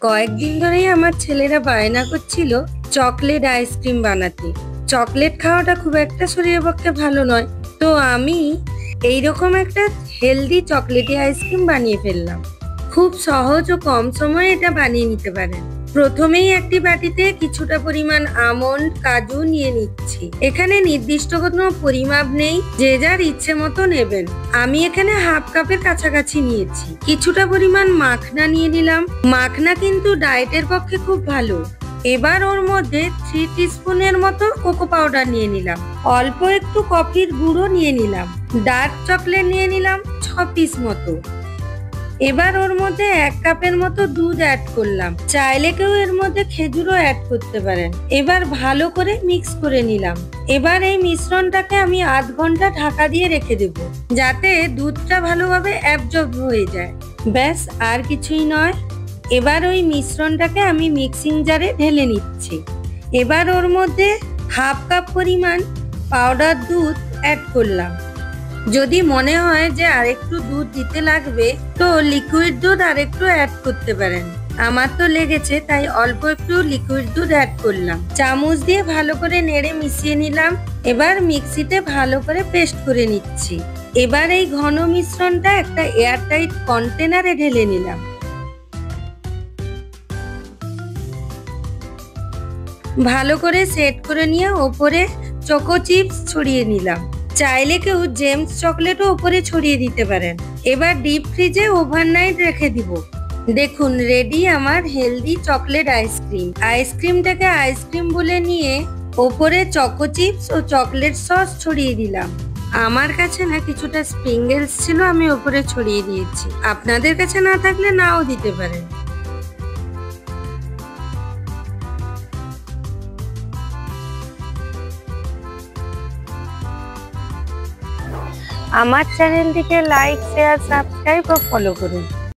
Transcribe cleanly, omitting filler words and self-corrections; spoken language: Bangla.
কয়েকদিন ধরেই আমার ছেলেরা বায়না করছিল চকলেট আইসক্রিম বানাতে। চকলেট খাওয়াটা খুব একটা শরীরের পক্ষে ভালো নয়, তো আমি এইরকম একটা হেলদি চকলেটি আইসক্রিম বানিয়ে ফেললাম। খুব সহজ ও কম সময়ে এটা বানিয়ে নিতে পারেন। প্রথমেই একটি বাটিতে কিছুটা পরিমাণ আমন্ড, কাজু নিয়ে নিচ্ছি। এখানে নির্দিষ্ট কোনো পরিমাপ নেই, যে যার ইচ্ছে মতো নেবেন। আমি এখানে হাফ কাপের কাছাকাছি নিয়েছি। কিছুটা পরিমাণ মাখনা নিয়ে নিলাম। মাখনা কিন্তু ডায়েটের পক্ষে খুব ভালো। এবার ওর মধ্যে 3 টিস্পুনের মতো কোকো পাউডার নিয়ে নিলাম। অল্প একটু কফির গুঁড়ো নিয়ে নিলাম। ডার্ক চকলেট নিয়ে নিলাম 6 পিস মতো। এবার ওর মধ্যে 1 কাপের মতো দুধ অ্যাড করলাম। চাইলে কেউ এর মধ্যে খেজুরও অ্যাড করতে পারেন। এবার ভালো করে মিক্স করে নিলাম। এবার এই মিশ্রণটাকে আমি আধ ঘন্টা ঢাকা দিয়ে রেখে দেব, যাতে দুধটা ভালোভাবে অ্যাবজর্ব হয়ে যায়। ব্যাস, আর কিছুই নয়। এবার ওই মিশ্রণটাকে আমি মিক্সিং জারে ঢেলে নিচ্ছি। এবার ওর মধ্যে হাফ কাপ পরিমাণ পাউডার দুধ অ্যাড করলাম। যদি মনে হয় যে আরেকটু দুধ দিতে লাগবে, তো লিকুইড দুধ আরেকটু অ্যাড করতে পারেন। আমার তো লেগেছে, তাই অল্প একটু লিকুইড দুধ অ্যাড করলাম। চামচ দিয়ে ভালো করে নেড়ে মিশিয়ে নিলাম। এবার মিক্সিতে ভালো করে পেস্ট করে নিচ্ছি। এবার এই ঘন মিশ্রণটা একটা এয়ারটাইট কন্টেনারে ঢেলে নিলাম। ভালো করে সেট করে নিয়ে ওপরে চকো চিপস ছড়িয়ে নিলাম। চাইলে কেউ জেমস চকলেটও উপরে ছড়িয়ে দিতে পারেন। এবার ডিপ ফ্রিজে ওভারনাইট রেখে দিব। দেখুন, রেডি আমার হেলদি চকলেট আইসক্রিম। আইসক্রিমটাকে আইসক্রিম বলে নিয়ে ওপরে চকো চিপস ও চকলেট সস ছড়িয়ে দিলাম। আমার কাছে না কিছুটা স্প্রিঙ্গেলস ছিল, আমি ওপরে ছড়িয়ে দিয়েছি। আপনাদের কাছে না থাকলে নাও দিতে পারেন। আমার চ্যানেলটিকে লাইক, শেয়ার, সাবস্ক্রাইব ও ফলো করুন।